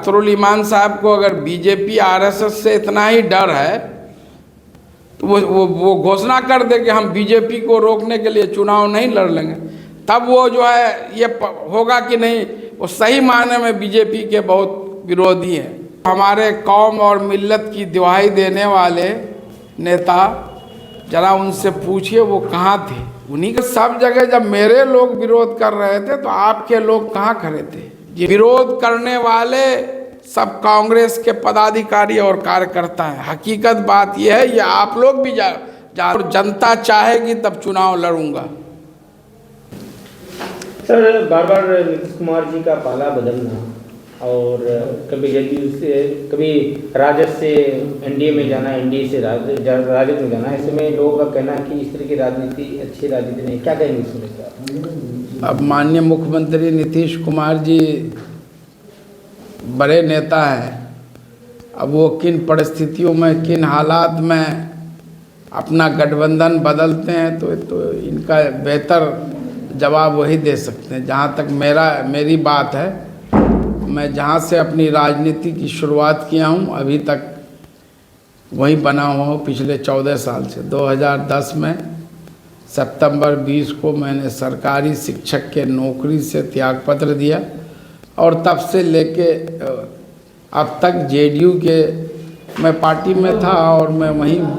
अख्तरुल ईमान साहब को अगर बीजेपी आरएसएस से इतना ही डर है तो वो घोषणा कर दे कि हम बीजेपी को रोकने के लिए चुनाव नहीं लड़ लेंगे, तब वो जो है ये होगा कि नहीं वो सही मायने में बीजेपी के बहुत विरोधी हैं। हमारे कौम और मिल्लत की दुहाई देने वाले नेता, जरा उनसे पूछिए वो कहाँ थे। उन्हीं के सब जगह जब मेरे लोग विरोध कर रहे थे तो आपके लोग कहाँ खड़े थे। ये विरोध करने वाले सब कांग्रेस के पदाधिकारी और कार्यकर्ता हैं। हकीकत बात यह है, ये आप लोग भी जनता चाहेगी तब चुनाव लड़ूंगा। सर, बार बार नीतीश कुमार जी का पाला बदलना और कभी जदयू से, कभी राजद से एनडीए में जाना, एनडीए से राजद में जाना, ऐसे में लोगों का कहना है कि इस तरह की राजनीति अच्छी राजनीति नहीं। क्या कहेंगे इसको लेकर? अब माननीय मुख्यमंत्री नीतीश कुमार जी बड़े नेता हैं। अब वो किन परिस्थितियों में, किन हालात में अपना गठबंधन बदलते हैं तो इनका बेहतर जवाब वही दे सकते हैं। जहाँ तक मेरी बात है, मैं जहाँ से अपनी राजनीति की शुरुआत किया हूँ अभी तक वहीं बना हुआ हूँ पिछले 14 साल से। 2010 में सितंबर 20 को मैंने सरकारी शिक्षक के नौकरी से त्यागपत्र दिया और तब से लेके अब तक जेडीयू के मैं पार्टी में था और मैं वहीं हूँ।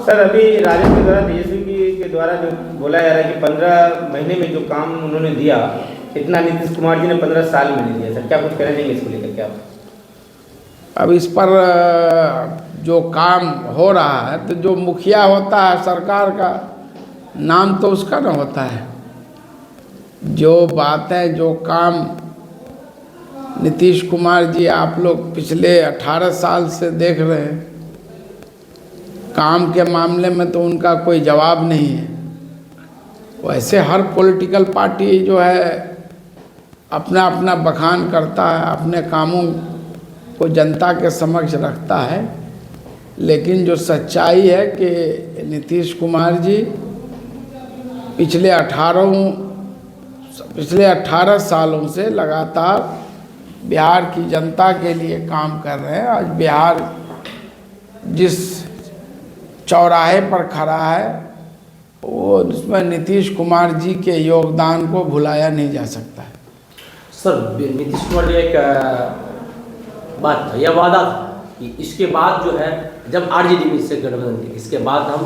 सर, अभी राजद के द्वारा, तेजस्वी के द्वारा जो बोला जा रहा है कि 15 महीने में जो काम उन्होंने दिया, इतना नीतीश कुमार जी ने 15 साल में नहीं दिया। सर, क्या कुछ कहना चाहेंगे इसको लेकर? क्या अब इस पर जो काम हो रहा है तो जो मुखिया होता है सरकार का, नाम तो उसका ना होता है। जो बातें, जो काम नीतीश कुमार जी आप लोग पिछले 18 साल से देख रहे हैं, काम के मामले में तो उनका कोई जवाब नहीं है। वैसे हर पॉलिटिकल पार्टी जो है अपना अपना बखान करता है, अपने कामों को जनता के समक्ष रखता है, लेकिन जो सच्चाई है कि नीतीश कुमार जी पिछले 18 सालों से लगातार बिहार की जनता के लिए काम कर रहे हैं। आज बिहार जिस चौराहे पर खड़ा है वो उसमें नीतीश कुमार जी के योगदान को भुलाया नहीं जा सकता है। सर, नीतीश कुमार जी एक बात था, यह वादा था कि इसके बाद जो है जब आरजेडी में से गठबंधन के, इसके बाद हम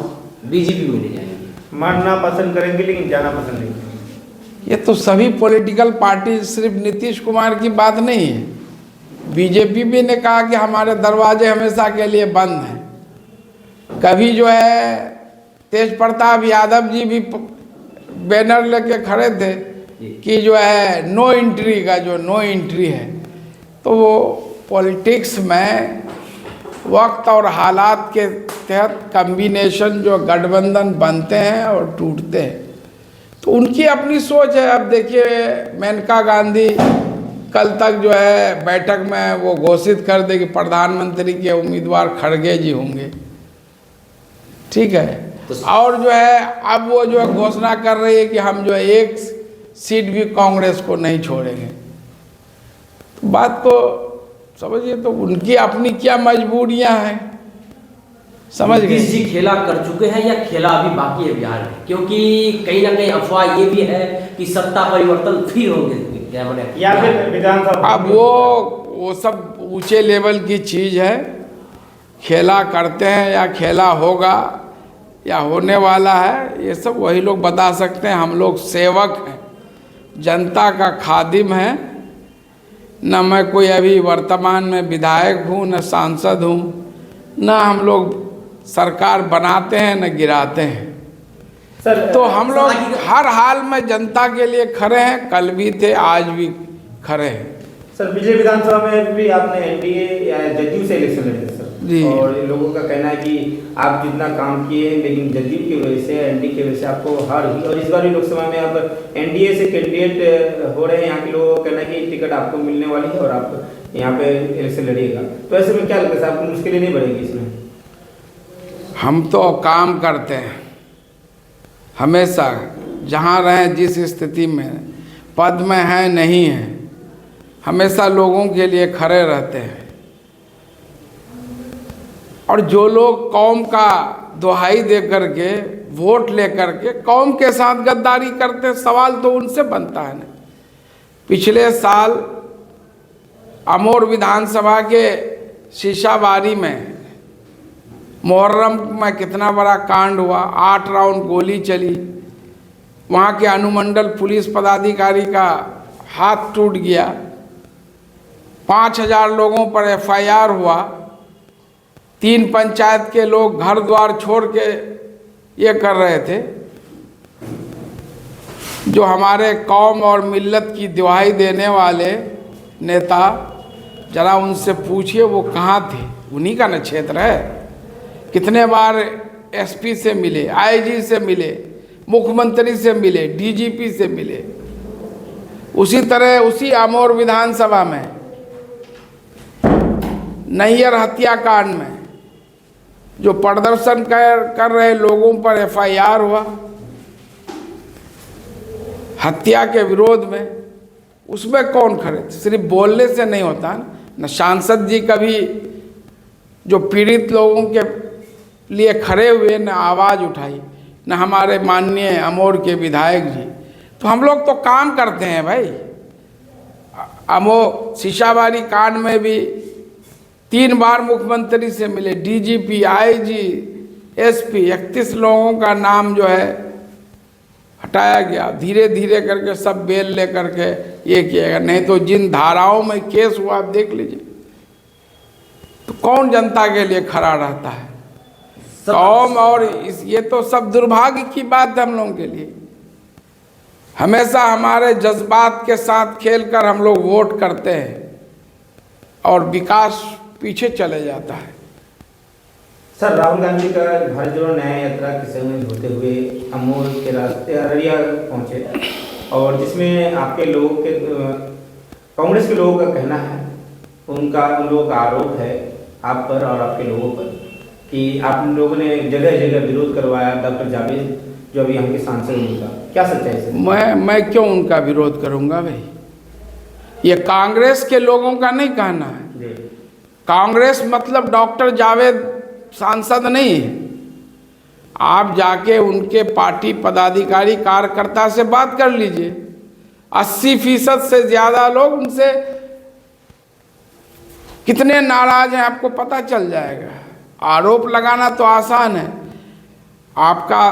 बीजेपी में नहीं जाएंगे। मानना पसंद करेंगे लेकिन जाना पसंद नहीं करेंगे। ये तो सभी पॉलिटिकल पार्टी, सिर्फ नीतीश कुमार की बात नहीं है। बीजेपी भी ने कहा कि हमारे दरवाजे हमेशा के लिए बंद हैं। कभी जो है तेज प्रताप यादव जी भी बैनर लेके खड़े थे कि जो है नो एंट्री का, जो नो एंट्री है। तो वो पॉलिटिक्स में वक्त और हालात के तहत कम्बिनेशन जो गठबंधन बनते हैं और टूटते हैं, तो उनकी अपनी सोच है। अब देखिए, मेनका गांधी कल तक जो है बैठक में वो घोषित कर दे कि प्रधानमंत्री के उम्मीदवार खड़गे जी होंगे, ठीक है। और जो है अब वो जो है घोषणा कर रही है कि हम जो है एक सीट भी कांग्रेस को नहीं छोड़ेंगे। तो बात तो समझिए, तो उनकी अपनी क्या मजबूरियां हैं, समझ गए। नीतीश जी खेला कर चुके हैं या खेला अभी बाकी है बिहार में? क्योंकि कहीं ना कहीं अफवाह ये भी है कि सत्ता परिवर्तन फिर होंगे क्या मैंने या फिर विधानसभा। अब वो सब ऊंचे लेवल की चीज़ है। खेला करते हैं या खेला होगा या होने वाला है, ये सब वही लोग बता सकते हैं। हम लोग सेवक हैं, जनता का खादिम है। न मैं कोई अभी वर्तमान में विधायक हूँ, न सांसद हूँ, न हम लोग सरकार बनाते हैं न गिराते हैं। सर, तो हम लोग हर हाल में जनता के लिए खड़े हैं, कल भी थे, आज भी खड़े हैं। सर, पिछले विधानसभा में भी आपने एनडीए या जदयू से इलेक्शन लड़े थे सर जी। और लोगों का कहना है कि आप जितना काम किए लेकिन जदयू की वजह से, एनडीए की वजह से आपको हार हुई। और इस बार भी लोकसभा में आप एनडीए से कैंडिडेट हो रहे हैं। यहाँ के लोगों का कहना है कि टिकट आपको मिलने वाली है और आप यहाँ पे इलेक्शन लड़िएगा। तो ऐसे में क्या लगता है, आपको मुश्किलें नहीं बढ़ेगी इसमें? हम तो काम करते हैं हमेशा, जहाँ रहें, जिस स्थिति में, पद में है नहीं है, हमेशा लोगों के लिए खड़े रहते हैं। और जो लोग कौम का दुहाई दे करके वोट लेकर के कौम के साथ गद्दारी करते, सवाल तो उनसे बनता है ना। पिछले साल अमोर विधानसभा के शीशाबारी में मुहर्रम में कितना बड़ा कांड हुआ, 8 राउंड गोली चली, वहाँ के अनुमंडल पुलिस पदाधिकारी का हाथ टूट गया, 5000 लोगों पर FIR हुआ, 3 पंचायत के लोग घर द्वार छोड़ के ये कर रहे थे। जो हमारे कौम और मिल्लत की दुहाई देने वाले नेता, जरा उनसे पूछिए वो कहाँ थे, उन्हीं का न क्षेत्र है। कितने बार SP से मिले, IG से मिले, मुख्यमंत्री से मिले, DGP से मिले। उसी तरह उसी अमोर विधानसभा में नैयर हत्याकांड में जो प्रदर्शन कर रहे लोगों पर FIR हुआ हत्या के विरोध में, उसमें कौन खड़े थे? सिर्फ बोलने से नहीं होता न। सांसद जी कभी जो पीड़ित लोगों के लिए खड़े हुए, न आवाज़ उठाई, न हमारे माननीय अमोर के विधायक जी। तो हम लोग तो काम करते हैं भाई। अमोर शीशाबारी कांड में भी 3 बार मुख्यमंत्री से मिले, DGP, IG, SP, 31 लोगों का नाम जो है हटाया गया। धीरे धीरे करके सब बेल ले करके ये किया गया। नहीं तो जिन धाराओं में केस हुआ आप देख लीजिए, तो कौन जनता के लिए खड़ा रहता है? कौम और ये तो सब दुर्भाग्य की बात है हम लोगों के लिए। हमेशा हमारे जज्बात के साथ खेलकर हम लोग वोट करते हैं और विकास पीछे चले जाता है। सर, राहुल गांधी का भारत जोड़ो न्याय यात्रा किशनगंज होते हुए अमोर के रास्ते अररिया पहुंचे, और जिसमें आपके लोगों के कांग्रेस के लोगों का कहना है, उन लोगों का आरोप है आप पर और आपके लोगों पर कि आप लोगों ने जगह जगह विरोध करवाया डॉक्टर जावेद जो अभी हम के सांसद उनका। क्या सच्चाई है? मैं क्यों उनका विरोध करूंगा भाई? ये कांग्रेस के लोगों का नहीं कहना है। कांग्रेस मतलब डॉक्टर जावेद सांसद नहीं है। आप जाके उनके पार्टी पदाधिकारी कार्यकर्ता से बात कर लीजिए। 80% से ज़्यादा लोग उनसे कितने नाराज हैं आपको पता चल जाएगा। आरोप लगाना तो आसान है। आपका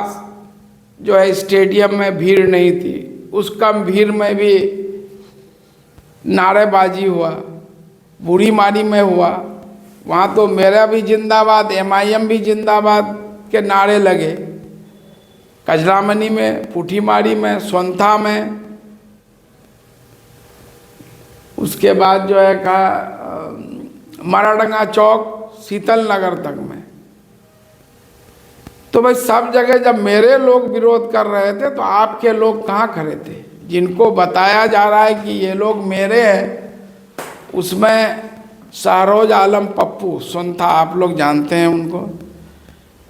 जो है स्टेडियम में भीड़ नहीं थी, उस कम भीड़ में भी नारेबाजी हुआ, बूढ़ी मारी में हुआ, वहाँ तो मेरा भी जिंदाबाद, MIM भी जिंदाबाद के नारे लगे। कजरामनी में, पुठीमारी में, सोनथा में, उसके बाद जो है कहा माराडंगा चौक, शीतल नगर तक में। तो भाई सब जगह जब मेरे लोग विरोध कर रहे थे तो आपके लोग कहाँ खड़े थे? जिनको बताया जा रहा है कि ये लोग मेरे हैं, उसमें शहरोज आलम पप्पू सोनथा, आप लोग जानते हैं उनको।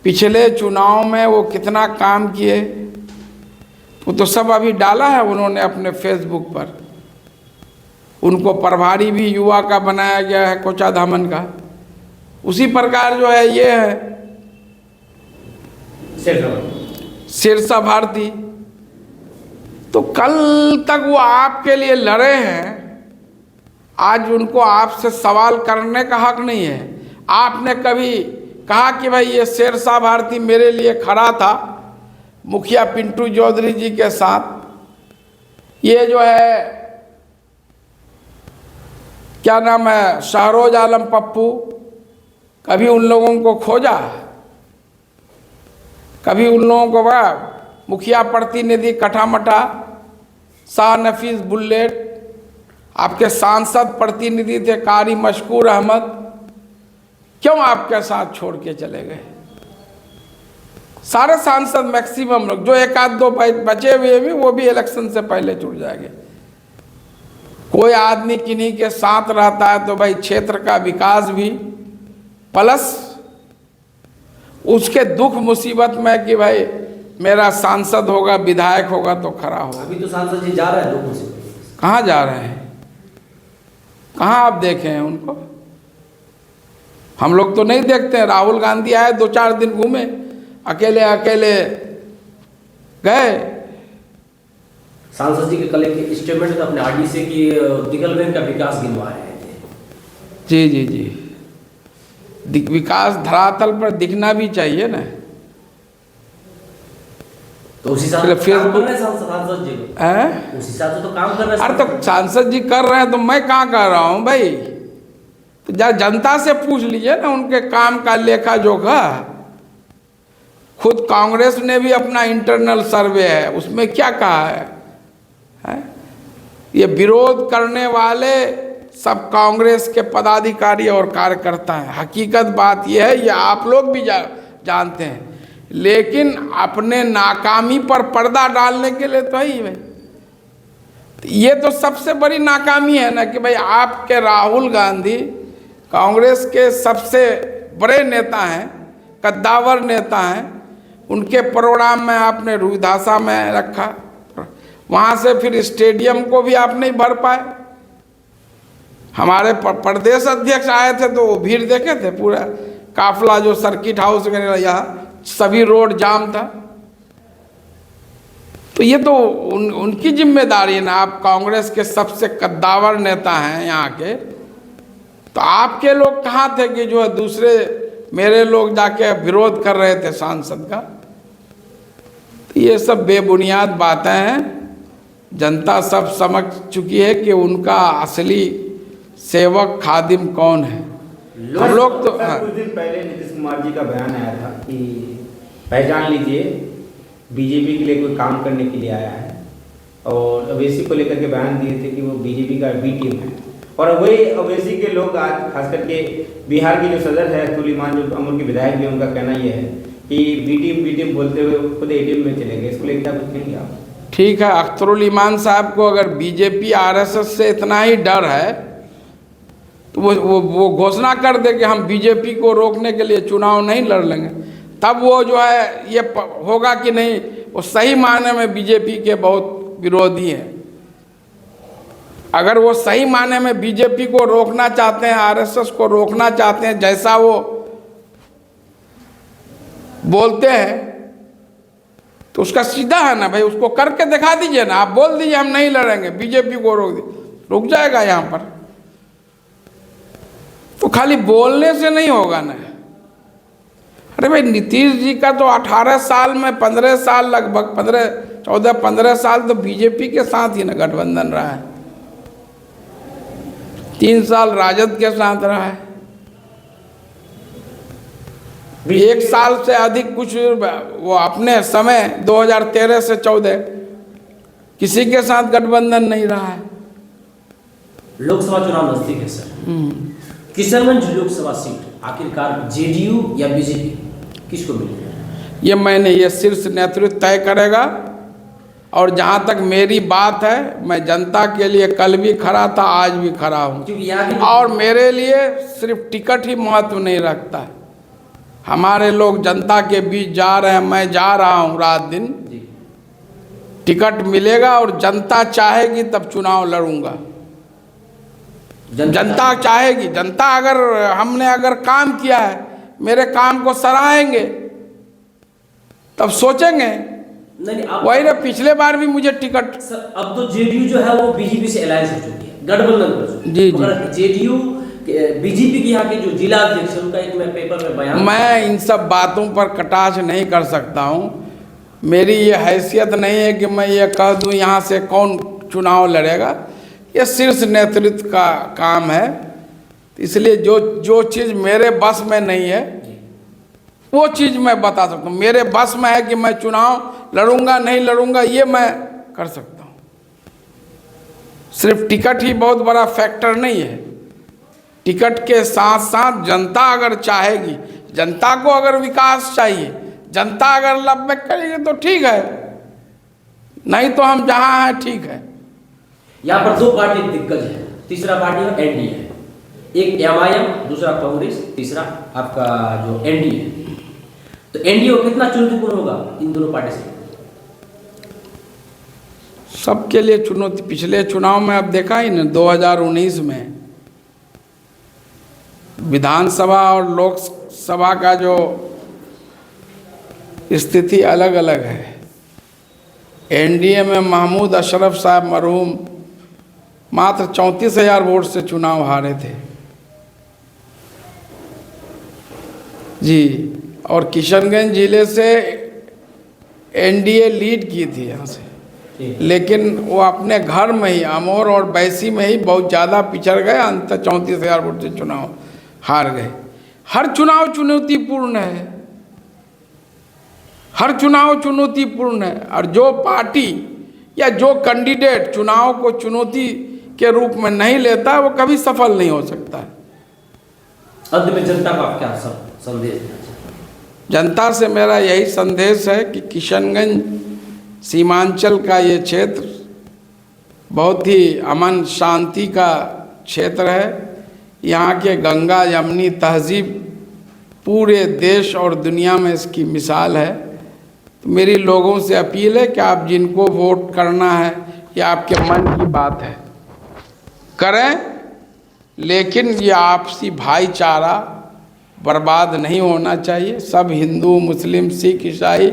पिछले चुनाव में वो कितना काम किए, वो तो सब अभी डाला है उन्होंने अपने फेसबुक पर। उनको प्रभारी भी युवा का बनाया गया है, कोचाधामन का। उसी प्रकार जो है ये है सिरसा भारती। तो कल तक वो आपके लिए लड़े हैं, आज उनको आपसे सवाल करने का हक नहीं है। आपने कभी कहा कि भाई ये सिरसा भारती मेरे लिए खड़ा था मुखिया पिंटू चौधरी जी के साथ? ये जो है क्या नाम है शहरोज आलम पप्पू, कभी उन लोगों को खोजा? कभी उन लोगों को मुखिया प्रतिनिधि कठामटा, शाह नफीस बुल्लेट, आपके सांसद प्रतिनिधि थे कारी मशकूर अहमद, क्यों आपके साथ छोड़ के चले गए? सारे सांसद मैक्सिमम लोग, जो 1-2 बचे हुए भी, वो भी इलेक्शन से पहले छूट जाएंगे। कोई आदमी किन्हीं के साथ रहता है तो भाई क्षेत्र का विकास भी, प्लस उसके दुख मुसीबत में कि भाई मेरा सांसद होगा, विधायक होगा तो खड़ा होगा। अभी तो सांसद जी जा रहे हैं दुख मुसीबत। कहाँ जा रहे हैं? कहाँ आप देखे हैं उनको? हम लोग तो नहीं देखते हैं। राहुल गांधी आए, 2-4 दिन घूमे, अकेले अकेले गए। सांसद जी के कल एक स्टेटमेंट अपने आरडी से कि दिगल बैंक का विकास गिनवा रहे थे। जी जी जी, विकास धरातल पर दिखना भी चाहिए ना। तो उसी हिसाब से काम कर रहे हैं सांसद जी हैं? उस हिसाब से तो काम कर रहे हैं। अरे तो सांसद जी कर रहे हैं तो मैं कहाँ कर रहा हूँ भाई? तो जनता से पूछ लीजिए ना उनके काम का लेखा जोखा। खुद कांग्रेस ने भी अपना इंटरनल सर्वे है, उसमें क्या कहा है? ये विरोध करने वाले सब कांग्रेस के पदाधिकारी और कार्यकर्ता हैं। हकीकत बात यह है, ये आप लोग भी जानते हैं, लेकिन अपने नाकामी पर पर्दा डालने के लिए तो ही है। ये तो सबसे बड़ी नाकामी है ना कि भाई आपके राहुल गांधी कांग्रेस के सबसे बड़े नेता हैं, कद्दावर नेता हैं, उनके प्रोग्राम में आपने रुविधासा में रखा, वहाँ से फिर स्टेडियम को भी आप नहीं भर पाए। हमारे प्रदेश अध्यक्ष आए थे तो वो भीड़ देखे थे, पूरा काफिला जो सर्किट हाउस के यहाँ सभी रोड जाम था। तो ये तो उनकी जिम्मेदारी है ना। आप कांग्रेस के सबसे कद्दावर नेता हैं यहाँ के, तो आपके लोग कहाँ थे कि जो है दूसरे मेरे लोग जाके विरोध कर रहे थे सांसद का? तो ये सब बेबुनियाद बातें हैं। जनता सब समझ चुकी है कि उनका असली सेवक खादिम कौन है। हम लोग तो कुछ दिन पहले नीतीश कुमार जी का बयान आया था कि पहचान लीजिए बीजेपी के लिए कोई काम करने के लिए आया है, और अवैसी को लेकर के बयान दिए थे कि वो बीजेपी का बी टीम है। और वही अवैसी के लोग आज खास करके बिहार की जो सदर है अख्तरुल इमान, जो अमर के विधायक भी, उनका कहना यह है कि बी टीम बोलते हुए खुद एटीएम में चले गए। इसको लेकर क्या कुछ कहेंगे आप? ठीक है, अख्तरुल इमान साहब को अगर बीजेपी आरएसएस से इतना ही डर है तो वो घोषणा कर दे कि हम बीजेपी को रोकने के लिए चुनाव नहीं लड़ लेंगे, तब वो जो है ये होगा कि नहीं वो सही मायने में बीजेपी के बहुत विरोधी हैं। अगर वो सही मायने में बीजेपी को रोकना चाहते हैं, आरएसएस को रोकना चाहते हैं, जैसा वो बोलते हैं, तो उसका सीधा है ना भाई, उसको करके दिखा दीजिए ना। आप बोल दीजिए हम नहीं लड़ेंगे, बीजेपी को रोक दीजिए, रुक जाएगा यहाँ पर। तो खाली बोलने से नहीं होगा ना। अरे भाई नीतीश जी का तो 18 साल में 15 साल, लगभग 15 साल तो बीजेपी के साथ ही ना गठबंधन रहा है। 3 साल राजद के साथ रहा है। 1 साल से अधिक कुछ वो अपने समय 2013 से 14 किसी के साथ गठबंधन नहीं रहा है। लोकसभा चुनाव नजदीक है सर, किशनगंज लोकसभा सीट आखिरकार जेडीयू या बीजेपी किसको मिलेगी? ये शीर्ष नेतृत्व तय करेगा। और जहाँ तक मेरी बात है, मैं जनता के लिए कल भी खड़ा था, आज भी खड़ा हूँ। और मेरे लिए सिर्फ टिकट ही महत्व नहीं रखता है। हमारे लोग जनता के बीच जा रहे हैं, मैं जा रहा हूँ रात दिन। टिकट मिलेगा और जनता चाहेगी तब चुनाव लड़ूंगा। जनता चाहेगी, जनता हमने अगर काम किया है, मेरे काम को सराहेंगे, तब सोचेंगे। नहीं, वही ना, पिछले बार भी मुझे टिकट। सर अब तो जेडीयू जो है वो बीजेपी से अलायंस हो चुकी है, गठबंधन कर चुकी है। जी जेडीयू बीजेपी के यहाँ के जो जिला अध्यक्ष उनका एक मैं पेपर में बयान, मैं इन सब बातों पर कटाक्ष नहीं कर सकता हूँ। मेरी ये हैसियत नहीं है कि मैं ये कह दूँ यहाँ से कौन चुनाव लड़ेगा। ये शीर्ष नेतृत्व का काम है। इसलिए जो चीज़ मेरे बस में नहीं है वो चीज़ मैं बता सकता हूँ। मेरे बस में है कि मैं चुनाव लड़ूंगा नहीं लड़ूंगा, ये मैं कर सकता हूँ। सिर्फ टिकट ही बहुत बड़ा फैक्टर नहीं है। टिकट के साथ साथ जनता अगर चाहेगी, जनता को अगर विकास चाहिए, जनता अगर लब्बे करेगी तो ठीक है, नहीं तो हम जहाँ हैं ठीक है। यहाँ पर 2 पार्टी दिग्गज है, तीसरा पार्टी है एनडीए, एक एमआईएम, दूसरा कांग्रेस, तीसरा आपका जो एनडीए। तो एनडीए कितना चुनौतीपूर्ण होगा इन दोनों पार्टी से? सबके लिए चुनौती। पिछले चुनाव में आप देखा ही ना, 2019 में विधानसभा और लोकसभा का जो स्थिति अलग अलग है। एनडीए में महमूद अशरफ साहब मरहूम मात्र 34,000 वोट से चुनाव हारे थे जी, और किशनगंज जिले से एनडीए लीड की थी यहाँ से, लेकिन वो अपने घर में ही अमोर और बैसी में ही बहुत ज़्यादा पिछड़ गए, अंत 34,000 वोट से चुनाव हार गए। हर चुनाव चुनौतीपूर्ण है, हर चुनाव चुनौतीपूर्ण है, और जो पार्टी या जो कैंडिडेट चुनाव को चुनौती के रूप में नहीं लेता वो कभी सफल नहीं हो सकता है। अंत में जनता का क्या संदेश? जनता से मेरा यही संदेश है कि किशनगंज सीमांचल का ये क्षेत्र बहुत ही अमन शांति का क्षेत्र है। यहाँ के गंगा यमुनी तहजीब पूरे देश और दुनिया में इसकी मिसाल है। तो मेरी लोगों से अपील है कि आप जिनको वोट करना है या आपके मन की बात है करें, लेकिन ये आपसी भाईचारा बर्बाद नहीं होना चाहिए। सब हिंदू मुस्लिम सिख ईसाई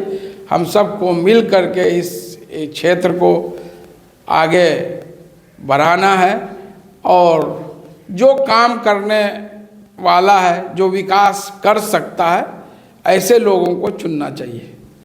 हम सबको मिल करके इस क्षेत्र को आगे बढ़ाना है, और जो काम करने वाला है, जो विकास कर सकता है, ऐसे लोगों को चुनना चाहिए।